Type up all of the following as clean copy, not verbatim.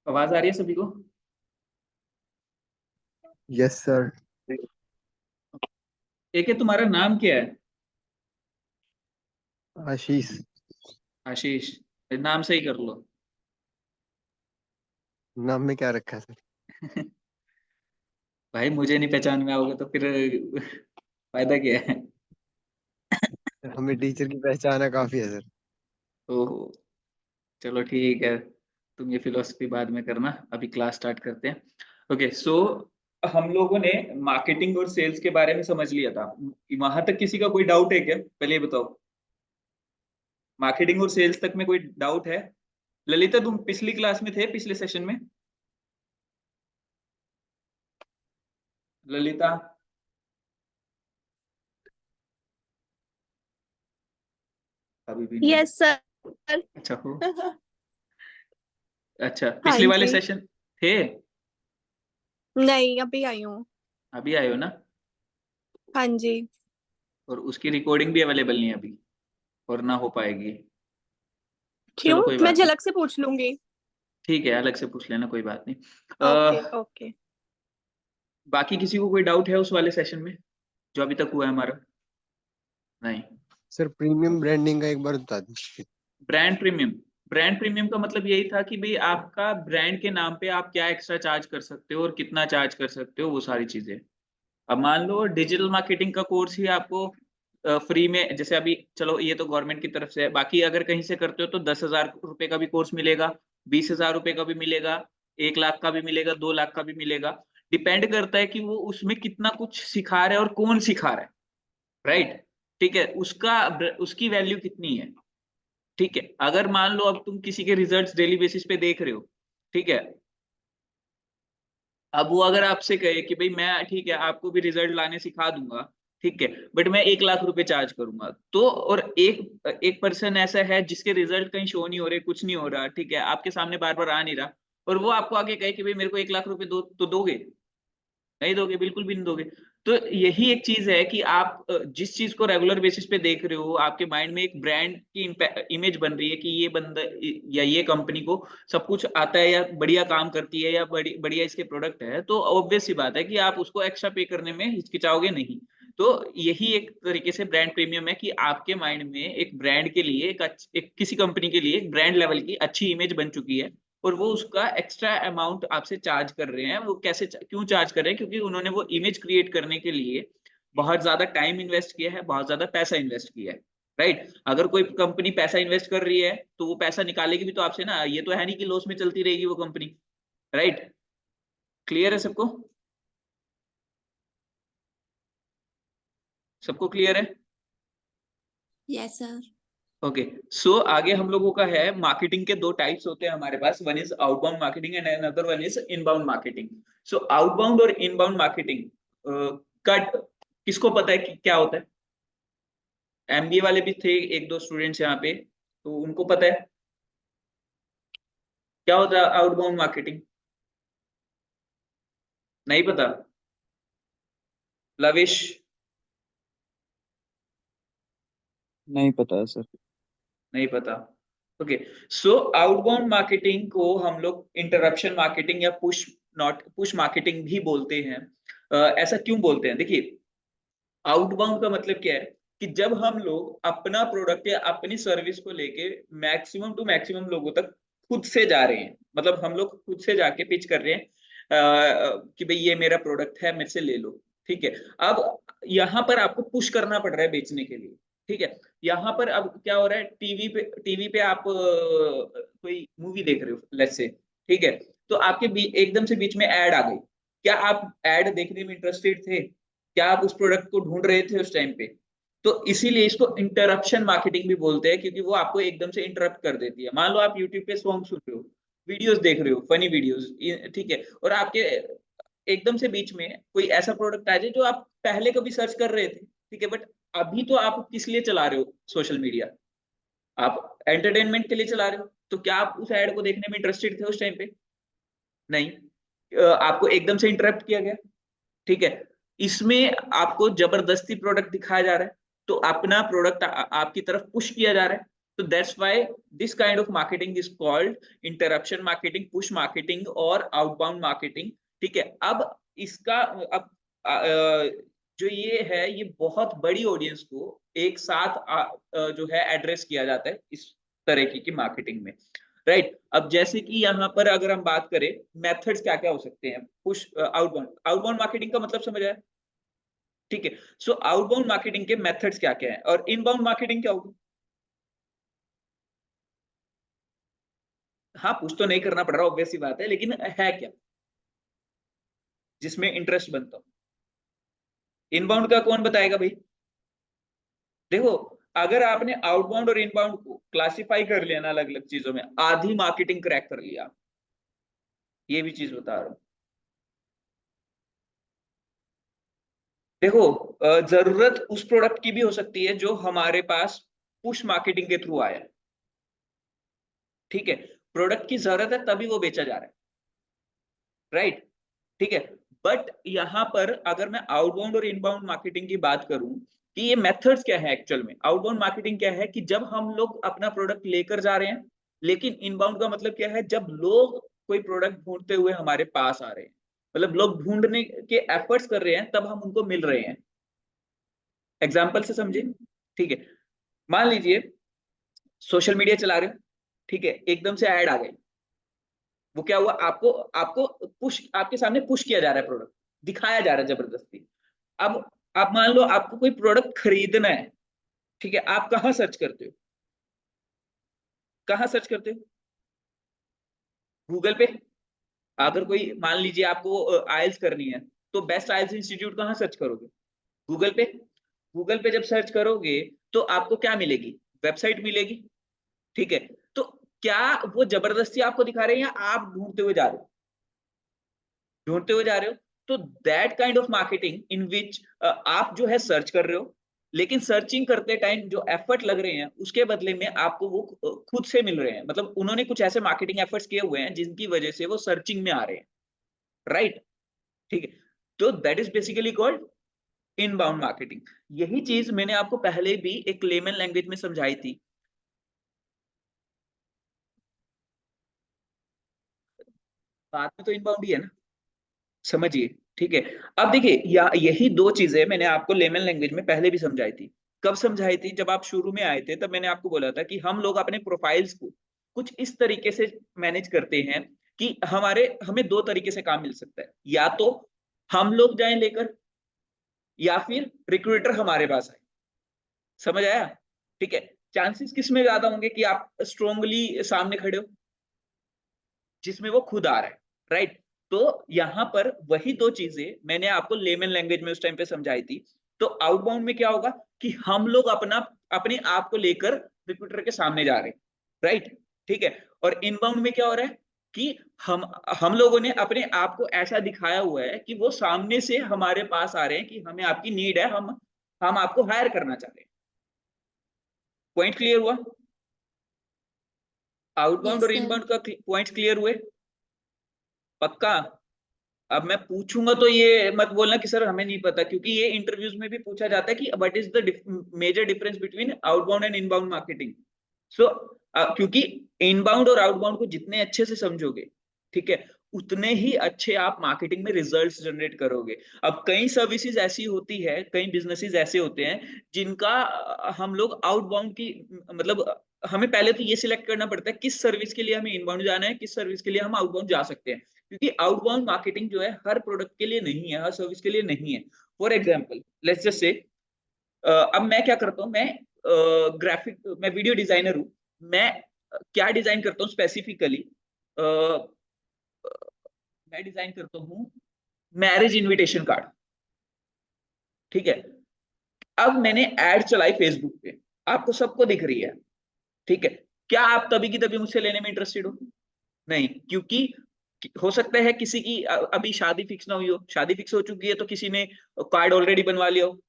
आवाज आ रही है सभी को? Yes sir. एक है, तुम्हारा नाम क्या है? आशीष। आशीष। नाम सही कर लो। नाम में क्या रखा है सर? भाई मुझे नहीं पहचान में आओगे तो फिर फायदा क्या है? हमें टीचर की पहचान है, काफी है सर। ओहो। चलो ठीक है। तुम ये फिलोसफी बाद में करना, अभी क्लास स्टार्ट करते हैं। ओके सो हम लोगों ने मार्केटिंग और सेल्स के बारे में समझ लिया था। वहां तक किसी का कोई डाउट है क्या? पहले ये बताओ। मार्केटिंग और सेल्स तक में कोई डाउट है? ललिता तुम पिछली क्लास में थे, पिछले सेशन में? ललिता। अभी भी नहीं? Yes sir. अच्छा हो। अच्छा, हाँ पिछले वाले जी। सेशन थे? नहीं, अभी आई हूँ। अभी आए हो ना? हाँ जी। और उसकी रिकॉर्डिंग भी अवेलेबल नहीं है अभी, और ना हो पाएगी। क्यों? चलो कोई मैं बात नहीं। झलक से पूछ लूंगी। ठीक है, अलग से पूछ लेना, कोई बात नहीं। ओके अ, ओके। बाकी किसी को कोई डाउट है उस वाले सेशन में जो अभी तक हुआ है हमारा? नहीं। सर प्रीमियम ब्रांडिंग का एक बार बता दीजिए। Brand premium. ब्रांड प्रीमियम का मतलब यही था कि भाई आपका ब्रांड के नाम पे आप क्या एक्स्ट्रा चार्ज कर सकते हो और कितना चार्ज कर सकते हो, वो सारी चीजें। अब मान लो डिजिटल मार्केटिंग का कोर्स ही आपको फ्री में, जैसे अभी चलो ये तो गवर्नमेंट की तरफ से है, बाकी अगर कहीं से करते हो तो 10,000 रुपए का भी कोर्स मिलेगा, 20,000 रुपए का भी मिलेगा, 1 लाख का भी मिलेगा, 2 लाख का भी मिलेगा। डिपेंड करता है कि वो उसमें कितना कुछ सिखा रहा है और कौन सिखा रहा है। राइट। ठीक है, उसका उसकी वैल्यू कितनी है। ठीक है, अगर मान लो अब तुम किसी के रिजल्ट्स डेली बेसिस पे देख रहे हो, ठीक है, अब वो अगर आपसे कहे कि भाई मैं ठीक है आपको भी रिजल्ट लाने सिखा दूंगा, ठीक है, बट मैं 1 लाख रुपए चार्ज करूंगा, तो और एक एक पर्सन ऐसा है जिसके रिजल्ट कहीं शो नहीं हो रहे, कुछ नहीं हो रहा, ठीक है, आपके सामने बार बार आ नहीं रहा, और वो आपको आके कहे कि भाई मेरे को 1 लाख रुपए दो, तो दोगे? नहीं दोगे, बिल्कुल भी नहीं दोगे। तो यही एक चीज है कि आप जिस चीज को रेगुलर बेसिस पे देख रहे हो, आपके माइंड में एक ब्रांड की इमेज बन रही है कि ये बंदा या ये कंपनी को सब कुछ आता है या बढ़िया काम करती है या बढ़िया इसके प्रोडक्ट है, तो ऑब्वियस सी बात है कि आप उसको एक्स्ट्रा पे करने में हिचकिचाओगे नहीं। तो यही एक तरीके से ब्रांड प्रीमियम है कि आपके माइंड में एक ब्रांड के लिए एक किसी कंपनी के लिए एक ब्रांड लेवल की अच्छी इमेज बन चुकी है, और वो उसका एक्स्ट्रा अमाउंट आपसे चार्ज कर रहे हैं। वो कैसे क्यों चार्ज कर रहे हैं? क्योंकि उन्होंने वो इमेज क्रिएट करने के लिए बहुत ज्यादा टाइम इन्वेस्ट किया है, बहुत ज्यादा पैसा इन्वेस्ट किया है। राइट। अगर कोई कंपनी पैसा इन्वेस्ट कर रही है तो वो पैसा निकालेगी भी तो आपसे ना, ये तो है नहीं कि लॉस में चलती रहेगी वो कंपनी। राइट। क्लियर है सबको? सबको क्लियर है? Yes sir. ओके सो आगे हम लोगों का है, मार्केटिंग के दो टाइप्स होते हैं हमारे पास, one is outbound marketing and another one is inbound marketing. So outbound और इनबाउंड मार्केटिंग का किसको पता है कि क्या होता है? एमबीए वाले भी थे एक दो स्टूडेंट्स यहाँ पे, तो उनको पता है क्या होता है आउटबाउंड मार्केटिंग? नहीं पता? लविश? नहीं पता सर। नहीं पता। ओके सो आउटबाउंड मार्केटिंग को हम लोग इंटरप्शन मार्केटिंग या पुश नॉट पुश मार्केटिंग भी बोलते हैं। ऐसा क्यों बोलते हैं? देखिए, आउटबाउंड का मतलब क्या है कि जब हम लोग अपना प्रोडक्ट या अपनी सर्विस को लेके मैक्सिमम टू मैक्सिमम लोगों तक खुद से जा रहे हैं, मतलब हम लोग खुद से जाके पिच कर रहे हैं कि भाई ये मेरा प्रोडक्ट है, मेरे से ले लो। ठीक है। अब यहाँ पर आपको पुश करना पड़ रहा है बेचने के लिए। ठीक है। यहाँ पर अब क्या हो रहा है, टीवी पे आप कोई मूवी देख रहे हो लेट्स से, ठीक है, तो आपके एकदम से बीच में ऐड आ गई। क्या आप ऐड देखने में इंटरेस्टेड थे? क्या आप उस प्रोडक्ट को ढूंढ रहे थे उस टाइम पे? तो इसीलिए इसको इंटरप्शन मार्केटिंग भी बोलते हैं, क्योंकि वो आपको एकदम से इंटरप्ट कर देती है। मान लो आप यूट्यूब पे सॉन्ग सुन रहे हो, वीडियोस देख रहे हो, फनी वीडियोस, ठीक है, और आपके एकदम से बीच में कोई ऐसा प्रोडक्ट आ जाए जो आप पहले कभी सर्च कर रहे थे, ठीक है, बट अभी तो आप किस लिए चला रहे हो सोशल मीडिया? आप एंटरटेनमेंट के लिए चला रहे हो, तो क्या आप उस एड को देखने में इंटरेस्टेड थे उस टाइम पे? नहीं। आपको एकदम से इंटरप्ट किया गया। ठीक है। इसमें आपको जबरदस्ती प्रोडक्ट दिखाया जा रहा है, तो अपना प्रोडक्ट आपकी तरफ पुश किया जा रहा है। तो that's why this kind of marketing is called interruption marketing, push marketing और आउटबाउंड मार्केटिंग। ठीक है, अब इसका अब जो ये है, ये बहुत बड़ी ऑडियंस को एक साथ जो है एड्रेस किया जाता है इस तरह की मार्केटिंग में, राइट। अब जैसे कि यहाँ पर अगर हम बात करें मेथड्स क्या क्या हो सकते हैं, पुश आउटबाउंड मार्केटिंग का मतलब समझ आया, ठीक है। सो आउटबाउंड मार्केटिंग के मेथड्स क्या क्या है और इनबाउंड मार्केटिंग क्या होगी। हाँ, पुश तो नहीं करना पड़ रहा, ऑब्वियस सी बात है, लेकिन है क्या जिसमें इंटरेस्ट बनता हो। इनबाउंड का कौन बताएगा भाई। देखो, अगर आपने आउटबाउंड और इनबाउंड को क्लासिफाई कर लिया ना अलग अलग चीजों में, आधी मार्केटिंग क्रैक कर लिया, ये भी चीज बता रहा हूं। देखो, जरूरत उस प्रोडक्ट की भी हो सकती है जो हमारे पास पुश मार्केटिंग के थ्रू आया है, ठीक है। प्रोडक्ट की जरूरत है तभी वो बेचा जा रहा है, राइट, ठीक है। बट यहाँ पर अगर मैं आउटबाउंड और इनबाउंड मार्केटिंग की बात करूं कि ये मेथड्स क्या है एक्चुअल में, आउटबाउंड मार्केटिंग क्या है कि जब हम लोग अपना प्रोडक्ट लेकर जा रहे हैं, लेकिन इनबाउंड का मतलब क्या है, जब लोग कोई प्रोडक्ट ढूंढते हुए हमारे पास आ रहे हैं, मतलब लोग ढूंढने के एफर्ट्स कर रहे हैं, तब हम उनको मिल रहे हैं। एग्जाम्पल से समझे, ठीक है। मान लीजिए सोशल मीडिया चला रहे हो, ठीक है, एकदम से ऐड आ गए, वो क्या हुआ, आपको आपको पुश, आपके सामने पुश किया जा रहा है, प्रोडक्ट दिखाया जा रहा है जबरदस्ती। अब आप मान लो आपको कोई प्रोडक्ट खरीदना है, ठीक है, आप कहाँ सर्च करते हो, कहाँ सर्च करते हो, गूगल पे। अगर कोई मान लीजिए आपको आइल्स करनी है, तो बेस्ट आइल्स इंस्टीट्यूट कहाँ सर्च करोगे, गूगल पे। गूगल पे जब सर्च करोगे तो आपको क्या मिलेगी, वेबसाइट मिलेगी, ठीक है। तो क्या वो जबरदस्ती आपको दिखा रहे हैं या आप ढूंढते हुए जा रहे हो, ढूंढते हुए जा रहे हो। तो that kind of marketing in विच आप जो है सर्च कर रहे हो, लेकिन सर्चिंग करते टाइम जो एफर्ट लग रहे हैं उसके बदले में आपको वो खुद से मिल रहे हैं, मतलब उन्होंने कुछ ऐसे मार्केटिंग एफर्ट्स किए हुए हैं जिनकी वजह से वो सर्चिंग में आ रहे हैं, राइट, ठीक है। तो that is basically called inbound marketing. यही चीज मैंने आपको पहले भी एक लेमन लैंग्वेज में समझाई थी, बाद में तो इनबाउंड ही है ना, समझिए, ठीक है। अब देखिए, यही दो चीजें मैंने आपको लेमन लैंग्वेज में पहले भी समझाई थी। कब समझाई थी, जब आप शुरू में आए थे, तब मैंने आपको बोला था कि हम लोग अपने प्रोफाइल्स को कुछ इस तरीके से मैनेज करते हैं कि हमें दो तरीके से काम मिल सकता है, या तो हम लोग जाएं लेकर, या फिर रिक्रूटर हमारे पास आए। समझ आया, ठीक है। चांसेस किस में ज्यादा होंगे कि आप स्ट्रोंगली सामने खड़े हो, जिसमें वो खुद आ रहा है, राइट। तो यहां पर वही दो चीजें मैंने आपको लेमन लैंग्वेज में उस टाइम पे समझाई थी। तो आउटबाउंड में क्या होगा कि हम लोग अपने आप को लेकर रिक्रूटर के सामने जा रहे हैं, राइट, ठीक है। और इनबाउंड में क्या हो रहा है कि हम लोगों ने अपने आप को ऐसा दिखाया हुआ है कि वो सामने से हमारे पास आ रहे हैं कि हमें आपकी नीड है, हम आपको हायर करना चाह रहे हैं। पॉइंट क्लियर हुआ, आउटबाउंड Yes, और sir. इनबाउंड का पॉइंट क्लियर हुए, पक्का। अब मैं पूछूंगा तो ये मत बोलना कि सर हमें नहीं पता, क्योंकि ये इंटरव्यूज में भी पूछा जाता है कि what is the major difference between outbound and inbound marketing. So क्योंकि इनबाउंड और आउटबाउंड को जितने अच्छे से समझोगे, ठीक है, उतने ही अच्छे आप मार्केटिंग में रिजल्ट्स जनरेट करोगे। अब कई सर्विसेज ऐसी होती है, कई बिजनेसेस ऐसे होते हैं जिनका हम लोग आउटबाउंड की मतलब हमें पहले तो ये सिलेक्ट करना पड़ता है किस सर्विस के लिए हमें इनबाउंड जाना है, किस सर्विस के लिए हम आउटबाउंड जा सकते हैं, क्योंकि आउटबाउंड मार्केटिंग जो है हर प्रोडक्ट के लिए नहीं है, हर सर्विस के लिए नहीं है। For example let's just say, अब मैं क्या करता हूँ, मैं वीडियो डिजाइनर हूँ। मैं क्या डिजाइन करता हूँ स्पेसिफिकली, मैं डिजाइन करता हूँ मैरिज इनविटेशन कार्ड, ठीक है। अब मैंने एड चलाई फेसबुक पे, आपको सबको दिख रही है, ठीक है। क्या आप तभी की तभी मुझसे लेने में इंटरेस्टेड हो, नहीं, क्योंकि हो सकता है किसी की अभी शादी फिक्स ना हुई हो, शादी फिक्स हो चुकी है तो किसी ने कार्ड ऑलरेडी बनवा लिया हो,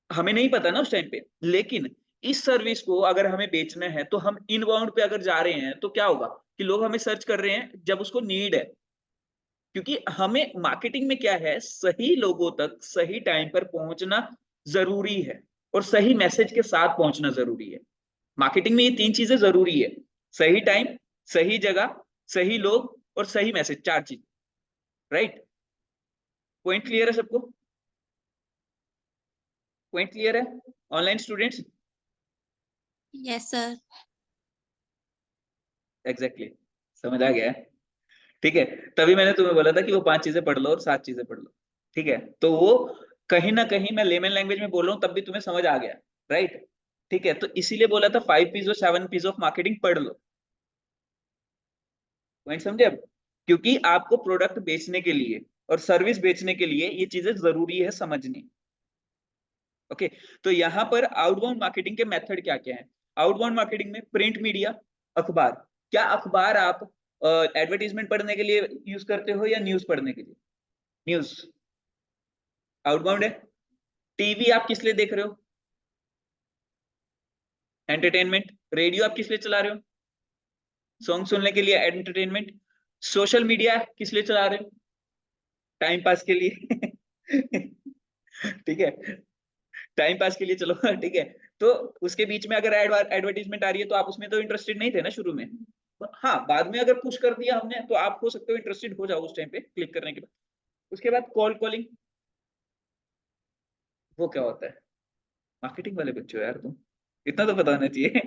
हमें नहीं पता ना उस टाइम पे। लेकिन इस सर्विस को अगर हमें बेचना है तो हम इनबाउंड पे अगर जा रहे हैं तो क्या होगा कि लोग हमें सर्च कर रहे हैं जब उसको नीड है, क्योंकि हमें मार्केटिंग में क्या है, सही लोगों तक सही टाइम पर पहुंचना जरूरी है और सही मैसेज के साथ पहुंचना जरूरी है, मार्केटिंग में ये 3 चीजें जरूरी है, सही टाइम, सही जगह, सही लोग और सही मैसेज, 4 चीज, राइट? पॉइंट क्लियर है सबको? पॉइंट क्लियर है online students? Yes, sir. Exactly समझ आ गया है? ठीक है, तभी मैंने तुम्हें बोला था कि वो 5 चीजें पढ़ लो और 7 चीजें पढ़ लो, ठीक है? तो वो कहीं ना कहीं मैं लेमन लैंग्वेज में बोल रहा हूँ तब भी तुम्हें समझ आ गया, राइट? ठीक है, तो इसीलिए बोला था 5 पीस और 7 पीस ऑफ मार्केटिंग पढ़ लो। पॉइंट समझे अब? क्योंकि आपको प्रोडक्ट बेचने के लिए और सर्विस बेचने के लिए ये चीजें जरूरी है समझनी। ओके, तो यहाँ पर आउटबाउंड मार्केटिंग के मेथड क्या क्या है? आउटबाउंड मार्केटिंग में प्रिंट मीडिया, अखबार। क्या अखबार आप एडवर्टीजमेंट पढ़ने के लिए यूज करते हो या न्यूज पढ़ने के लिए? न्यूज आउटबाउंड है। टीवी आप किस लिए देख रहे हो? एंटरटेनमेंट। रेडियो आप किस लिए चला रहे हो? सॉन्ग सुनने के लिए, एंटरटेनमेंट। सोशल मीडिया किस लिए चला रहे हो? टाइम पास के लिए। ठीक है, टाइम पास के लिए, चलो ठीक है। तो उसके बीच में अगर एडवर्टीजमेंट आ रही है तो आप उसमें तो इंटरेस्टेड नहीं थे ना शुरू में। हाँ, बाद में अगर पुश कर दिया हमने तो आप हो सकते हो इंटरेस्टेड हो जाओ उस टाइम पे क्लिक करने के बाद। उसके बाद कॉल्ड कॉलिंग, वो क्या होता है? मार्केटिंग वाले बच्चे हो यार तुम, इतना तो पता होना चाहिए।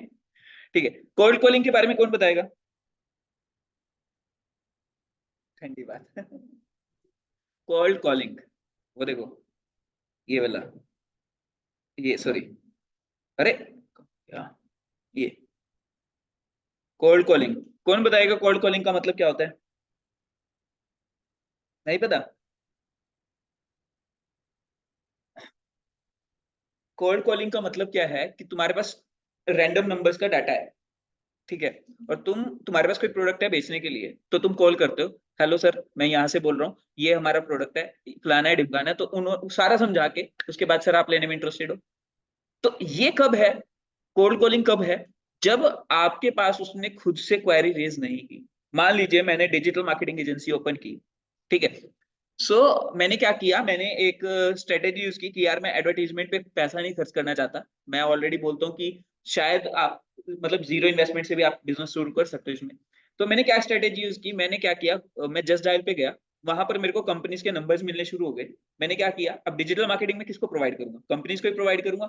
ठीक है, कोल्ड कॉलिंग के बारे में कौन बताएगा? ठंडी बात। कोल्ड कॉलिंग, वो देखो, ये वाला, ये सॉरी, अरे क्या, ये कोल्ड कॉलिंग। कौन बताएगा कोल्ड कॉलिंग का मतलब क्या होता है? नहीं पता? कोल्ड कॉलिंग का मतलब क्या है कि तुम्हारे पास रैंडम नंबर्स का डाटा है, ठीक है, और तुम्हारे पास कोई प्रोडक्ट है बेचने के लिए, तो तुम कॉल करते हो, हेलो सर मैं यहाँ से बोल रहा हूँ, ये हमारा प्रोडक्ट है, फलाना है ढिमकाना है, तो उन्होंने सारा समझा के उसके बाद सर आप लेने में इंटरेस्टेड हो। तो ये कब है? कोल्ड कॉलिंग कब है? जब आपके पास उसने खुद से क्वेरी रेज नहीं की। मान लीजिए मैंने डिजिटल मार्केटिंग एजेंसी ओपन की, ठीक है, मैंने क्या किया, मैंने एक स्ट्रेटेजी यूज की कि यार मैं एडवर्टीजमेंट पे पैसा नहीं खर्च करना चाहता। मैं ऑलरेडी बोलता हूँ कि शायद आप मतलब जीरो इन्वेस्टमेंट से भी आप बिजनेस शुरू कर सकते हो इसमें। तो मैंने क्या स्ट्रेटेजी यूज की, मैंने क्या किया, मैं जस्ट डायल पे गया, वहां पर मेरे को कंपनीज के नंबर्स मिलने शुरू हो गए। मैंने क्या किया, अब डिजिटल मार्केटिंग में किसको प्रोवाइड करूंगा? कंपनीज को ही प्रोवाइड करूंगा।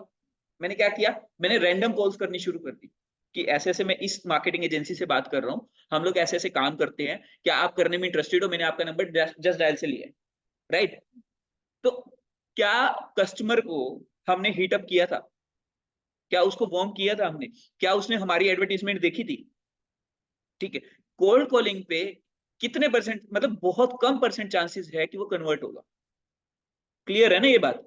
मैंने क्या किया, मैंने रैंडम कॉल्स करनी शुरू कर दी कि ऐसे ऐसे मैं इस मार्केटिंग एजेंसी से बात कर रहा हूँ, हम लोग ऐसे ऐसे काम करते हैं, क्या आप करने में इंटरेस्टेड हो? मैंने आपका नंबर जस्ट डायल से लिया है, राइट? तो क्या कस्टमर को हमने हीटअप किया था? क्या उसको वार्म किया था हमने? क्या उसने हमारी एडवर्टीजमेंट देखी थी? ठीक है, कोल्ड कॉलिंग पे कितने परसेंट, मतलब बहुत कम परसेंट चांसेस है कि वो कन्वर्ट होगा। क्लियर है ना ये बात?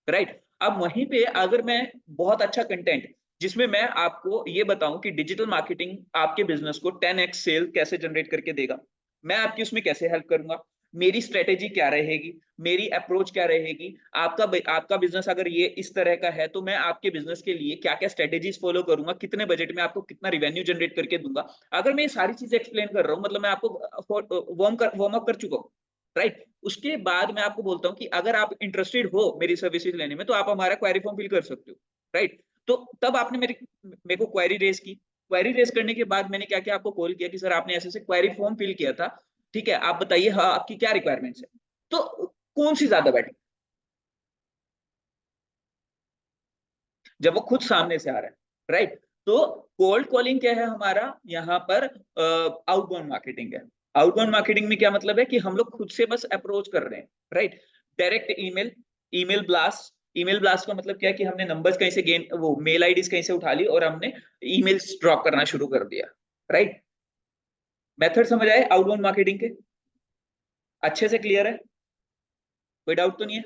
राइट? अब वहीं पे अगर मैं बहुत अच्छा कंटेंट जिसमें मैं आपको ये बताऊं कि डिजिटल मार्केटिंग आपके बिजनेस को 10x सेल कैसे जनरेट करके देगा, मैं आपकी उसमें कैसे हेल्प करूंगा, मेरी स्ट्रेटेजी क्या रहेगी, मेरी अप्रोच क्या रहेगी, आपका बिजनेस अगर ये इस तरह का है तो मैं आपके बिजनेस के लिए क्या क्या स्ट्रेटेजीज फॉलो करूंगा, कितने बजट में आपको कितना रिवेन्यू जनरेट करके दूंगा। अगर मैं ये सारी चीजें एक्सप्लेन कर रहा हूँ मतलब मैं आपको वार्म अप कर चुका हूँ, राइट? उसके बाद मैं आपको बोलता हूँ कि अगर आप इंटरेस्टेड हो मेरी सर्विसेज लेने में तो आप हमारा क्वेरी फॉर्म फिल कर सकते हो, राइट? तो तब आपने मेरे को क्वेरी रेज की, क्वेरी रेज करने के बाद मैंने क्या किया, आपको कॉल किया कि सर आपने ऐसे ऐसे क्वेरी फॉर्म फिल किया था, ठीक है, आप बताइए हाँ आपकी क्या रिक्वायरमेंट्स है। तो कौन सी ज्यादा बेटर, जब वो खुद सामने से आ रहा है, राइट? तो कोल्ड कॉलिंग क्या है हमारा यहाँ पर? आउटबाउंड मार्केटिंग है। आउटबाउंड मार्केटिंग में क्या मतलब है कि हम लोग खुद से बस अप्रोच कर रहे हैं, right? Direct email, email blast. Email blast का मतलब क्या है कि हमने नंबर्स कहीं से गेन, वो मेल आईडीज कहीं से उठा ली और हमने ईमेल्स ड्रॉप करना शुरू कर दिया, राइट? मेथड समझ आए आउटबाउंड मार्केटिंग के? अच्छे से क्लियर है? कोई डाउट तो नहीं है?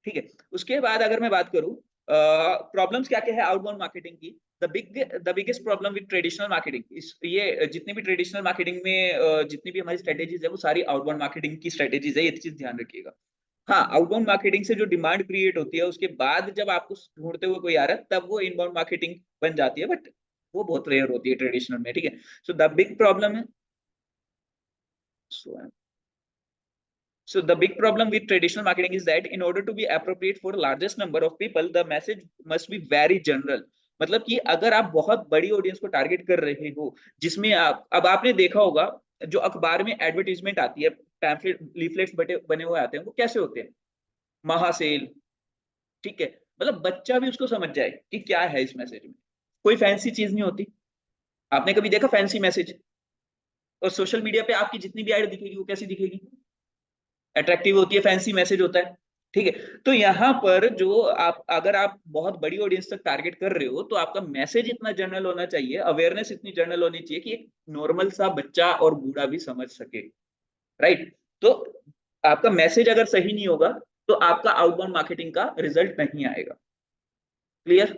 ठीक है, उसके बाद अगर मैं बात करूं प्रॉब्लम्स क्या क्या है आउटबाउंड मार्केटिंग की, the biggest problem with traditional marketing, ये जितनी भी ट्रेडिशनल मार्केटिंग में जितनी भी हमारी स्ट्रेटेजीज है वो सारी आउटबाउंड मार्केटिंग की स्ट्रेटेजीज है, ये चीज ध्यान रखिएगा। हाँ, आउटबाउंड मार्केटिंग से जो डिमांड क्रिएट होती है उसके बाद जब आपको ढूंढते हुए कोई आ रहा है तब वो इनबाउंड मार्केटिंग बन जाती है, बट वो बहुत रेयर होती है ट्रेडिशनल में, ठीक है? सो द बिग प्रॉब्लम है, so the big problem with traditional marketing is that in order to be appropriate for largest number of people, the message must be very general. मतलब कि अगर आप बहुत बड़ी ऑडियंस को टारगेट कर रहे हो, जिसमें आप, अब आपने देखा होगा जो अखबार में एडवर्टीजमेंट आती है, पैम्फलेट लीफलेट्स बने हुए आते हैं, वो कैसे होते हैं? महासेल, ठीक है, मतलब बच्चा भी उसको समझ जाए कि क्या है इस मैसेज में, कोई फैंसी चीज नहीं होती। आपने कभी देखा फैंसी मैसेज? और सोशल मीडिया पे आपकी जितनी भी ऐड दिखेगी वो कैसी दिखेगी? अट्रैक्टिव होती है, फैंसी मैसेज होता है, ठीक है। तो यहाँ पर जो आप, अगर आप बहुत बड़ी ऑडियंस तक टारगेट कर रहे हो, तो आपका मैसेज इतना जनरल होना चाहिए, अवेयरनेस इतनी जनरल होनी चाहिए कि एक नॉर्मल सा बच्चा और बूढ़ा भी समझ सके, राइट? तो आपका मैसेज अगर सही नहीं होगा तो आपका आउटबाउंड मार्केटिंग का रिजल्ट नहीं आएगा। क्लियर?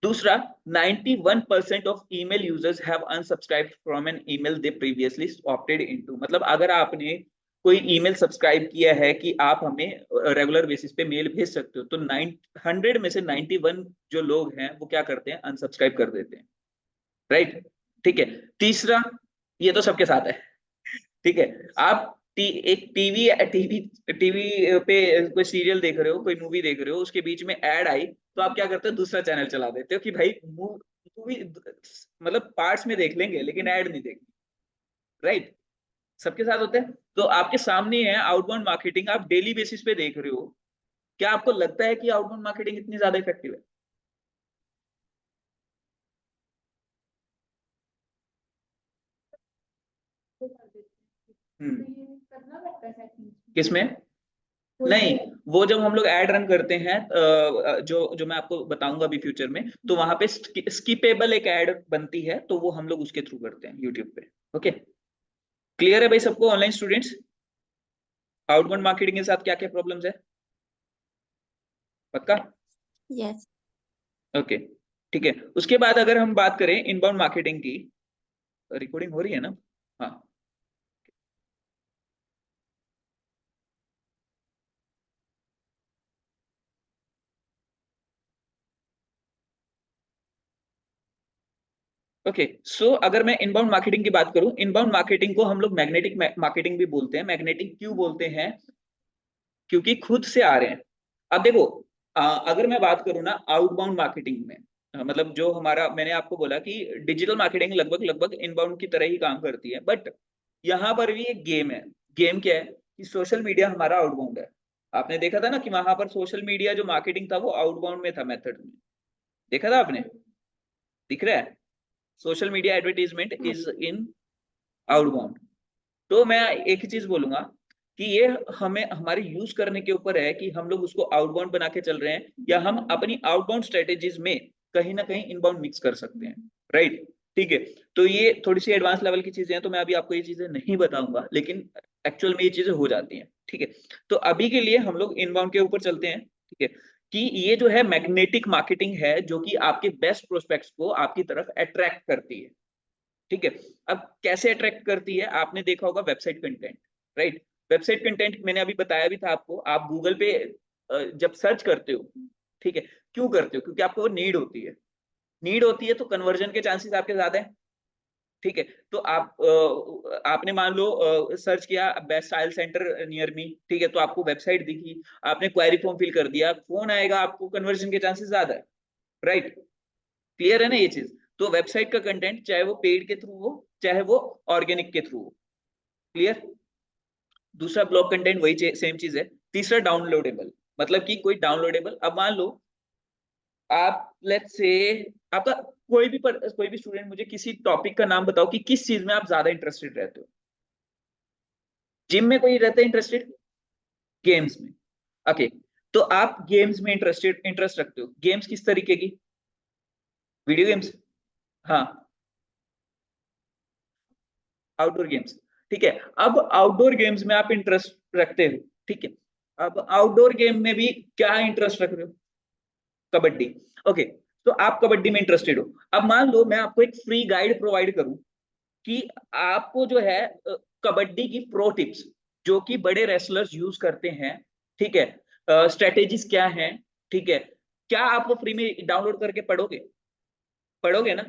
दूसरा, 91% of email users have unsubscribed from an email they previously opted into. मतलब अगर आपने कोई ईमेल सब्सक्राइब किया है कि आप हमें रेगुलर बेसिस पे मेल भेज सकते हो, तो 100 में से 91 जो लोग हैं वो क्या करते हैं? अनसब्सक्राइब कर देते हैं, राइट? ठीक है। तीसरा, ये तो सबके साथ है, ठीक है। आप एक टीवी टीवी टीवी पे कोई सीरियल देख रहे हो, कोई मूवी देख रहे हो, उसके बीच में ऐड आई, तो आप क्या करते हो? दूसरा चैनल चला देते हो कि भाई मूवी मतलब पार्ट्स में देख लेंगे लेकिन ऐड नहीं देखेंगे, राइट? सबके साथ होते हैं। तो आपके सामने है आउटबाउंड मार्केटिंग, आप डेली बेसिस पे देख रहे हो, क्या आपको लगता है कि आउटबाउंड मार्केटिंग इतनी ज्यादा इफेक्टिव है? किसमें? नहीं, वो जब हम लोग ऐड रन करते हैं, जो मैं आपको बताऊंगा अभी फ्यूचर में, तो वहां पे स्किपेबल एक ऐड बनती है, तो वो हम लोग उसके थ्रू करते हैं यूट्यूब पे। ओके, क्लियर है भाई सबको? ऑनलाइन स्टूडेंट्स, आउटबाउंड मार्केटिंग के साथ क्या क्या प्रॉब्लम्स है? पक्का? यस। ओके, ठीक है। उसके बाद अगर हम बात करें इनबाउंड मार्केटिंग की, रिकॉर्डिंग हो रही है ना? हाँ, ओके। सो अगर मैं इनबाउंड मार्केटिंग की बात करूं, इनबाउंड मार्केटिंग को हम लोग मैग्नेटिक मार्केटिंग भी बोलते हैं। मैग्नेटिक क्यों बोलते हैं? क्योंकि खुद से आ रहे हैं। अब देखो, अगर मैं बात करूं ना आउटबाउंड मार्केटिंग में, मतलब जो हमारा, मैंने आपको बोला कि डिजिटल मार्केटिंग लगभग लगभग इनबाउंड की तरह ही काम करती है, बट यहाँ पर भी एक गेम है। गेम क्या है? कि सोशल मीडिया हमारा आउटबाउंड है। आपने देखा था ना कि वहां पर सोशल मीडिया जो मार्केटिंग था वो आउटबाउंड में था, मेथड में। देखा था आपने? दिख रहा है? Social media advertisement is in outbound. तो मैं एक ही चीज बोलूंगा कि ये हमें हमारे यूज करने के ऊपर है कि हम लोग उसको आउटबाउंड बना के चल रहे हैं, या हम अपनी आउटबाउंड स्ट्रेटेजीज में कहीं ना कहीं इनबाउंड मिक्स कर सकते हैं, राइट? ठीक है। तो ये थोड़ी सी एडवांस लेवल की चीजें हैं, तो मैं अभी आपको ये चीजें नहीं बताऊंगा, लेकिन एक्चुअल में ये चीजें हो जाती हैं, ठीक है। तो अभी के लिए हम लोग इनबाउंड के ऊपर चलते हैं, ठीक है। कि ये जो है मैग्नेटिक मार्केटिंग है, जो कि आपके बेस्ट प्रोस्पेक्ट्स को आपकी तरफ अट्रैक्ट करती है, ठीक है। अब कैसे अट्रैक्ट करती है? आपने देखा होगा website content, right? Website content मैंने अभी बताया भी था आपको। आप गूगल पे जब सर्च करते हो, ठीक है, क्यों करते हो? क्योंकि आपको वो नीड होती है। नीड होती है तो कन्वर्जन के चांसेस आपके ज्यादा हैं, ठीक है। तो आपने मान लो सर्च किया best oil centre near me, ठीक है, तो आपको वेबसाइट दिखी, आपने क्वेरी फॉर्म फिल कर दिया, फोन आएगा, आपको कन्वर्जन के चांसेस ज्यादा है, राइट? क्लियर है ना ये चीज? तो वेबसाइट का कंटेंट चाहे वो पेड के थ्रू हो, चाहे वो ऑर्गेनिक के थ्रू हो। क्लियर? दूसरा ब्लॉग कंटेंट वही सेम चीज है। तीसरा डाउनलोडेबल, मतलब कि कोई डाउनलोडेबल। अब मान लो आप लेट्स से, आपका कोई भी स्टूडेंट मुझे किसी टॉपिक का नाम बताओ कि किस चीज में आप ज्यादा इंटरेस्टेड रहते हो। जिम में कोई रहता है इंटरेस्टेड? गेम्स में। ओके, तो आप गेम्स में इंटरेस्ट रखते हो। गेम्स किस तरीके की? Video games? हाँ, आउटडोर गेम्स, ठीक है। अब आउटडोर गेम्स में आप इंटरेस्ट रखते हो, ठीक है। अब आउटडोर गेम में भी क्या इंटरेस्ट रख रहे हो? कबड्डी। ओके, तो आप कबड्डी में इंटरेस्टेड हो। अब मान लो मैं आपको एक फ्री गाइड प्रोवाइड करूं कि आपको जो है कबड्डी की प्रो टिप्स जो कि बड़े रेसलर्स यूज करते हैं, ठीक है, स्ट्रेटेजीज क्या हैं, ठीक है, क्या आप वो फ्री में डाउनलोड करके पढ़ोगे? पढ़ोगे ना?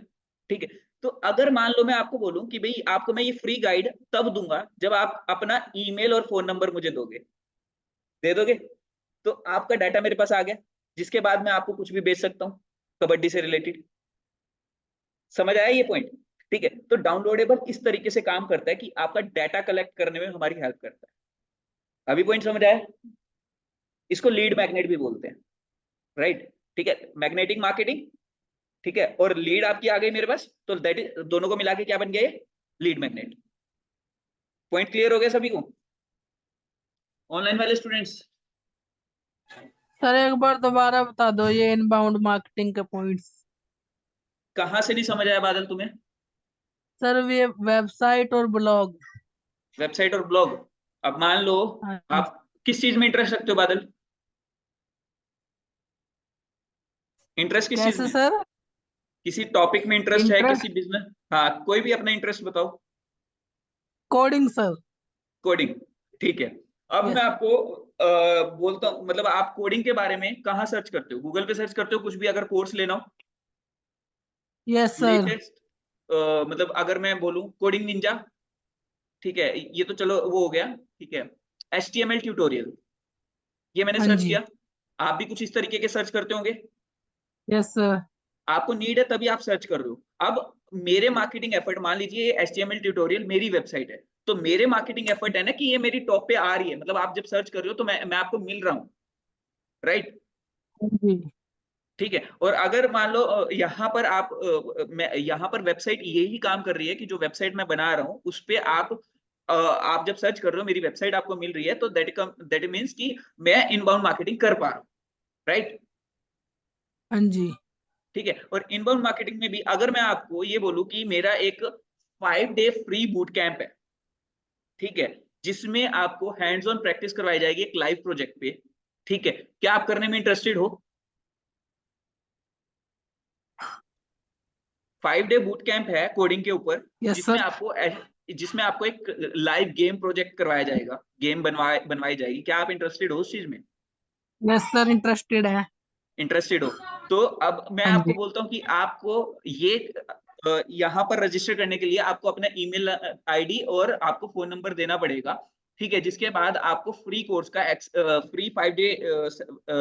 ठीक है। तो अगर मान लो मैं आपको बोलूं कि भाई आपको मैं ये फ्री गाइड तब दूंगा जब आप अपना ईमेल और फोन नंबर मुझे दोगे, दे दोगे? तो आपका डाटा मेरे पास आ गया, जिसके बाद मैं आपको कुछ भी बेच सकता हूं, कबड्डी से रिलेटेड। समझ आया ये पॉइंट? ठीक है, तो डाउनलोडेबल इस तरीके से काम करता है कि आपका डाटा कलेक्ट करने में हमारी हेल्प करता है। अभी पॉइंट समझ आया? इसको लीड मैग्नेट भी बोलते हैं, राइट? ठीक है, मैग्नेटिक मार्केटिंग, ठीक है, और लीड आपकी आ गई मेरे पास, तो दैट इज दोनों को मिला के क्या बन गया ये? Lead magnet. पॉइंट क्लियर हो गया सभी को? ऑनलाइन वाले स्टूडेंट्स सर एक बार दोबारा बता दो ये इनबाउंड मार्केटिंग के पॉइंट्स। कहाँ से नहीं समझ आया बादल तुम्हें? सर ये वेबसाइट और ब्लॉग। वेबसाइट और ब्लॉग। अब मान लो हाँ, आप किस चीज में इंटरेस्ट रखते हो बादल? इंटरेस्ट किस चीज कैसे में? सर? किसी टॉपिक में इंटरेस्ट है, इंटरेस्ट किसी बिजनेस? हाँ, कोई भी अपना इंटरेस्ट बताओ। Coding sir. कोडिंग, ठीक है। अब Yes. मैं आपको बोलता हूँ, मतलब आप कोडिंग के बारे में कहाँ सर्च करते हो? गूगल पे सर्च करते हो कुछ भी अगर कोर्स लेना हो? Yes sir. लेटेस्ट मतलब अगर मैं बोलूं कोडिंग निंजा, ठीक है, ये तो चलो वो हो गया, ठीक है। HTML ट्यूटोरियल, ये मैंने हाँ सर्च जी। किया। आप भी कुछ इस तरीके के सर्च करते होंगे। Yes sir. आपको नीड है तभी आप सर्च कर रहे हो। अब मेरे मार्केटिंग एफर्ट, मान लीजिए ये HTML ट्यूटोरियल मेरी वेबसाइट है, तो मेरे मार्केटिंग एफर्ट है ना कि ये मेरी टॉप पे आ रही है, मतलब आप जब सर्च कर रहे हो तो मैं आपको मिल रहा हूँ, राइट? हाँ जी। ठीक है, और अगर मान लो यहाँ पर मैं यहाँ पर वेबसाइट यही काम कर रही है कि जो वेबसाइट मैं बना रहा हूँ उस पे आप जब सर्च कर रहे हो मेरी वेबसाइट आपको मिल रही है, तो दैट मीन्स कि मैं इनबाउंड मार्केटिंग कर पा रहा हूँ, राइट? हाँ जी। ठीक है, और इनबाउंड मार्केटिंग में भी अगर मैं आपको ये बोलूं कि मेरा एक 5 डे फ्री बूट कैंप है, ठीक है, जिसमें आपको हैंड्स ऑन प्रैक्टिस करवाई जाएगी एक लाइव प्रोजेक्ट पे, ठीक है, क्या आप करने में इंटरेस्टेड हो? 5 डे बूट कैंप है कोडिंग के ऊपर, यस जिसमें सर। आपको एक लाइव गेम प्रोजेक्ट करवाया जाएगा, गेम बनवाई जाएगी। क्या आप इंटरेस्टेड हो उस चीज में? यस सर इंटरेस्टेड है। इंटरेस्टेड हो तो अब मैं हाँ आपको जी। बोलता हूँ कि आपको ये यहाँ पर रजिस्टर करने के लिए आपको अपना ईमेल आईडी और आपको फोन नंबर देना पड़ेगा, ठीक है, जिसके बाद आपको फ्री कोर्स का फ्री 5 डे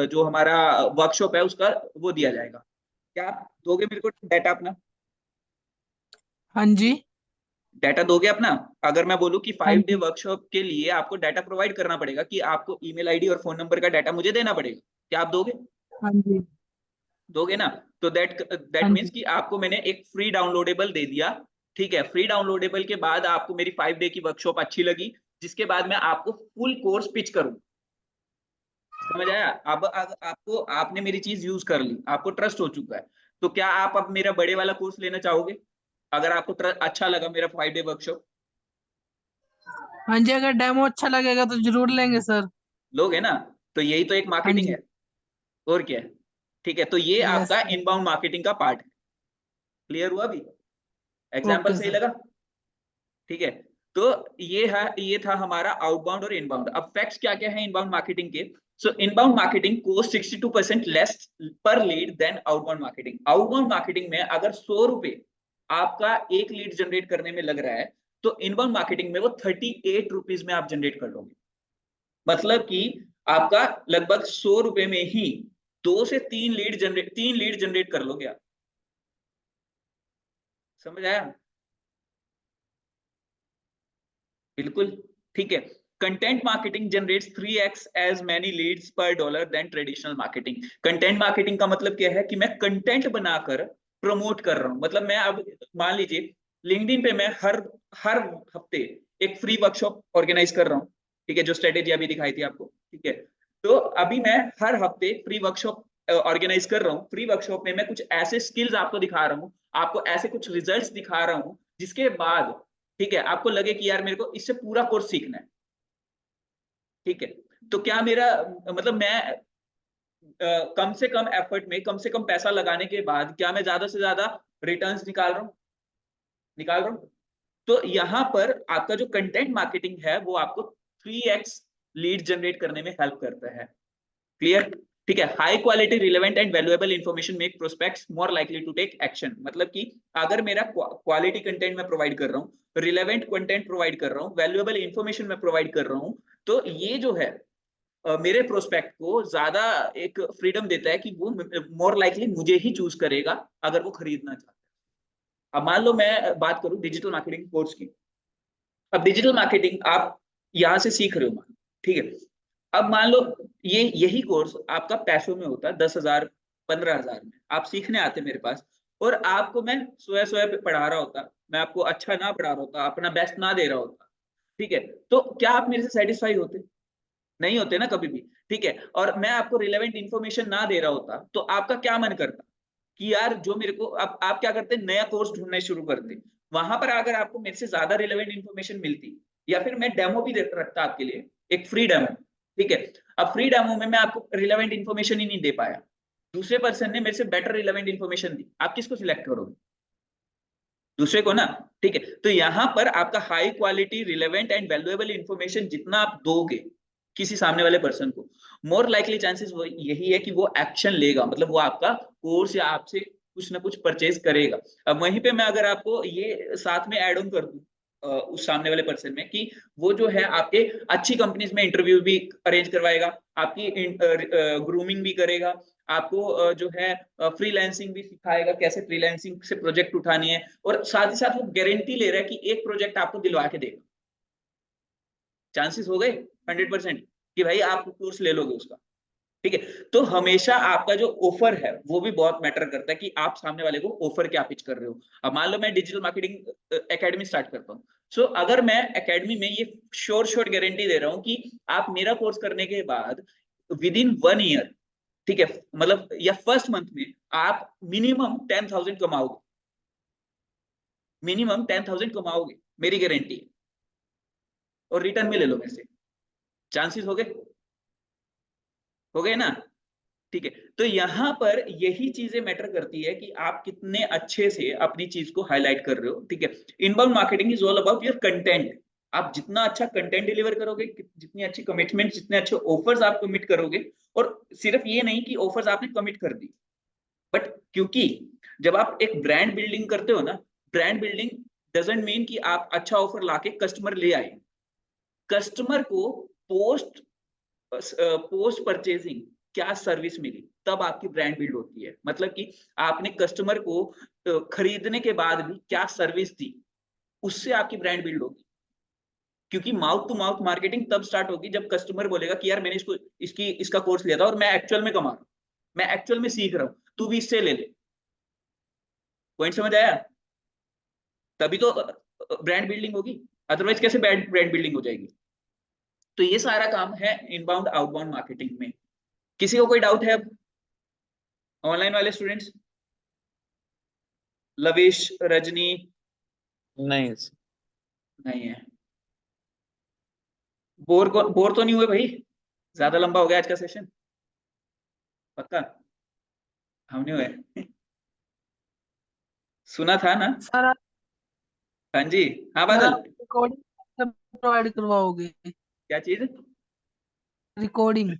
जो हमारा वर्कशॉप है उसका वो दिया जाएगा। क्या आप दोगे मेरे को डाटा अपना? हाँ जी। डाटा दोगे अपना? अगर मैं बोलूं कि हाँ 5 डे जी। वर्कशॉप के लिए आपको डाटा प्रोवाइड करना पड़ेगा, कि आपको ईमेल आईडी और फोन नंबर का डाटा मुझे देना पड़ेगा, क्या आप दोगे? हाँ जी। दोगे ना? तो दैट हाँ मीन्स जी। कि आपको मैंने एक फ्री डाउनलोडेबल दे दिया, ठीक है। फ्री डाउनलोडेबल के बाद आपको मेरी 5 डे की वर्कशॉप अच्छी लगी, जिसके बाद मैं आपको फुल कोर्स पिच करूं। समझ आया? अब आपको आपने मेरी चीज यूज कर ली, आपको ट्रस्ट हो चुका है, तो क्या आप अब मेरा बड़े वाला कोर्स लेना चाहोगे अगर आपको अच्छा लगा मेरा 5 डे वर्कशॉप? हाँ जी अगर डेमो अच्छा लगेगा तो जरूर लेंगे सर। लोगे ना? तो यही तो एक हाँ मार्केटिंग जी। है, और क्या है? ठीक है, तो ये यस आपका सर। इनबाउंड मार्केटिंग का पार्ट है। क्लियर हुआ अभी? एग्जाम्पल ओके सही सर। लगा? ठीक है, तो ये था हमारा आउटबाउंड और इनबाउंड। अब फैक्ट्स क्या क्या है इनबाउंड मार्केटिंग के? So inbound marketing cost 62% less per lead than outbound marketing. Outbound marketing में अगर 100 रुपए आपका एक लीड जनरेट करने में लग रहा है, तो इनबाउंड मार्केटिंग में वो 38 रुपीज में आप जनरेट कर लोगे। मतलब कि आपका लगभग 100 रुपए में ही 2 से 3 लीड जनरेट कर लोगे आप। समझ आया? बिल्कुल, ठीक है। Content marketing generates 3x as many leads per dollar than traditional marketing. Content marketing का मतलब क्या है कि मैं कंटेंट बनाकर प्रमोट कर रहा हूं। मतलब मैं अब मान लीजिए लिंक्डइन पे मैं हर हर हफ्ते एक फ्री वर्कशॉप ऑर्गेनाइज कर रहा हूं, ठीक है, जो स्ट्रेटेजी अभी दिखाई थी आपको, ठीक है। तो अभी मैं हर हफ्ते फ्री वर्कशॉप ऑर्गेनाइज कर रहा हूँ। फ्री वर्कशॉप में मैं कुछ ऐसे स्किल्स आपको दिखा रहा हूँ, आपको ऐसे कुछ रिजल्ट्स दिखा रहा हूँ, जिसके बाद, ठीक है, आपको लगे कि यार मेरे को इससे पूरा कोर्स सीखना है, ठीक है। तो क्या मेरा मतलब मैं कम से कम एफर्ट में कम से कम पैसा लगाने के बाद क्या मैं ज्यादा से ज्यादा रिटर्न्स निकाल रहा हूँ? तो यहाँ पर आपका जो कंटेंट मार्केटिंग है वो आपको 3x लीड जनरेट करने में हेल्प करता है। क्लियर? ठीक है। High quality relevant and valuable information make prospects more likely to take action. मतलब कि अगर मेरा क्वालिटी कंटेंट मैं प्रोवाइड कर रहा हूँ, रिलेवेंट कंटेंट प्रोवाइड कर रहा हूँ, वैल्यूएबल इंफॉर्मेशन मैं प्रोवाइड कर रहा हूँ, तो ये जो है मेरे प्रोस्पेक्ट को ज्यादा एक फ्रीडम देता है कि वो मोर लाइकली मुझे ही चूज करेगा अगर वो खरीदना चाहता है। अब मान लो मैं बात करूं डिजिटल मार्केटिंग कोर्स की। अब डिजिटल मार्केटिंग आप यहाँ से सीख रहे हो, मान, ठीक है। अब मान लो यही कोर्स आपका पैसों में होता है, 10,000 15,000 में आप सीखने आते मेरे पास, और आपको मैं स्वयं पढ़ा रहा होता, मैं आपको अच्छा ना पढ़ा रहा होता, अपना बेस्ट ना दे रहा होता, ठीक है, तो क्या आप मेरे से सेटिस्फाई होते? नहीं होते ना कभी भी, ठीक है। और मैं आपको रिलेवेंट इन्फॉर्मेशन ना दे रहा होता तो आपका क्या मन करता कि यार जो मेरे को, अब आप क्या करते, नया कोर्स ढूंढना शुरू करते। वहां पर अगर आपको मेरे से ज्यादा रिलेवेंट इन्फॉर्मेशन मिलती, या फिर मैं डेमो भी रखता आपके लिए, एक फ्री डेमो, ठीक है। अब फ्री डेमो में मैं आपको रिलेवेंट इन्फॉर्मेशन ही नहीं दे पाया, दूसरे पर्सन ने मेरे से बेटर रिलेवेंट इन्फॉर्मेशन दी, आप किसको सिलेक्ट करोगे? दूसरे को ना, ठीक है। तो यहाँ पर आपका high quality relevant and valuable information जितना आप दोगे किसी सामने वाले पर्सन को, मोर लाइकली चांसेस वो यही है कि वो एक्शन लेगा, मतलब वो आपका कोर्स या आपसे कुछ ना कुछ परचेज करेगा। अब वहीं पे मैं अगर आपको ये साथ में ऐड ऑन कर दूं उस सामने वाले पर्सन में, कि वो जो है आपके अच्छी कंपनीज में इंटरव्यू भी अरेंज करवाएगा, आपकी ग्रूमिंग भी करेगा, आपको जो है फ्रीलांसिंग भी सिखाएगा, कैसे फ्रीलांसिंग से प्रोजेक्ट उठानी है, और साथ ही साथ वो गारंटी ले रहा है कि एक प्रोजेक्ट आपको दिलवा के देगा। चांसेस हो गए 100% कि भाई आप कोर्स ले लोगे उसका, ठीक है। तो हमेशा आपका जो ऑफर है वो भी बहुत मैटर करता है कि आप सामने वाले को ऑफर क्या पिच कर रहे हो। अब मान लो मैं डिजिटल मार्केटिंग एकेडमी स्टार्ट करता हूँ, सो अगर मैं एकेडमी में ये श्योर गारंटी दे रहा हूँ कि आप मेरा कोर्स करने के बाद विद इन 1 ईयर, ठीक है, मतलब या फर्स्ट मंथ में आप मिनिमम 10,000 कमाओगे, मिनिमम 10,000 कमाओगे, मेरी गारंटी है, और रिटर्न में ले लो मेरे से। चांसेस हो गए ना, ठीक है। तो यहाँ पर यही चीजें मैटर करती है कि आप कितने अच्छे से अपनी चीज को हाईलाइट कर रहे हो, ठीक है। Inbound marketing is all about your content. आप जितना अच्छा कंटेंट डिलीवर करोगे, जितनी अच्छी कमिटमेंट, जितने अच्छे ऑफर्स आप कमिट करोगे, और सिर्फ ये नहीं कि ऑफर्स आपने कमिट कर दी, बट क्योंकि जब आप एक ब्रांड बिल्डिंग करते हो ना, ब्रांड बिल्डिंग डजंट मीन कि आप अच्छा ऑफर लाके कस्टमर ले आए। कस्टमर को पोस्ट परचेजिंग क्या सर्विस मिली, तब आपकी ब्रांड बिल्ड होती है। मतलब कि आपने कस्टमर को खरीदने के बाद भी क्या सर्विस दी, उससे आपकी ब्रांड बिल्ड होगी। क्योंकि माउथ टू माउथ मार्केटिंग तब स्टार्ट होगी जब कस्टमर बोलेगा कि यार मैंने इसका कोर्स लिया था और मैं एक्चुअल में कमा रहा हूं, मैं एक्चुअल में सीख रहा हूं, तू भी इससे ले ले। पॉइंट समझ आया? तभी तो ब्रांड बिल्डिंग होगी, अदरवाइज कैसे ब्रांड बिल्डिंग हो जाएगी? तो ये सारा काम है इनबाउंड आउटबाउंड मार्केटिंग में। किसी को कोई डाउट है अब? ऑनलाइन वाले स्टूडेंट्स, लविश, रजनी? नहीं नहीं है। बोर तो नहीं हुए भाई? ज्यादा लंबा हो गया आज का सेशन? पक्का हम नहीं हुए? सुना था ना? सर आप हाँ जी, हाँ बादल, रिकॉर्डिंग प्रोवाइड करवाओगे? क्या चीज? रिकॉर्डिंग?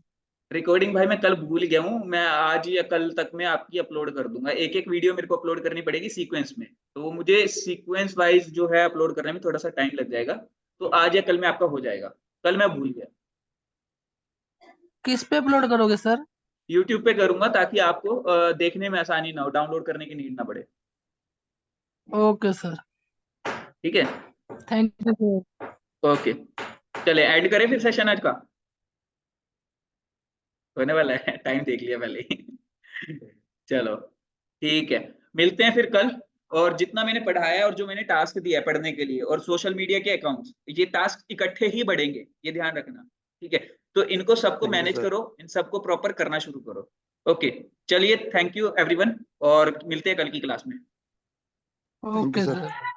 रिकॉर्डिंग भाई मैं कल भूल गया हूँ, मैं आज या कल तक में आपकी अपलोड कर दूंगा। एक एक वीडियो मेरे को अपलोड करनी पड़ेगी सीक्वेंस में, तो वो मुझे सीक्वेंस वाइज जो है अपलोड करने में थोड़ा सा टाइम लग जाएगा, तो आज या कल में आपका हो जाएगा। कल मैं भूल गया। किस पे अपलोड करोगे सर? यूट्यूब पे करूंगा ताकि आपको देखने में आसानी ना हो, डाउनलोड करने की नीड ना पड़े। ओके सर, ठीक है, थैंक यू सर। ओके। चले ऐड करें फिर सेशन आज का? होने वाला है, टाइम देख लिया पहले ही। चलो ठीक है, मिलते हैं फिर कल। और जितना मैंने पढ़ाया है और जो मैंने टास्क दिया है पढ़ने के लिए, और सोशल मीडिया के अकाउंट्स, ये टास्क इकट्ठे ही बढ़ेंगे, ये ध्यान रखना, ठीक है। तो इनको सबको Thank you, मैनेज sir. करो, इन सबको प्रॉपर करना शुरू करो। ओके, चलिए, थैंक यू एवरीवन, और मिलते हैं कल की क्लास में। Thank you, okay sir. Sir.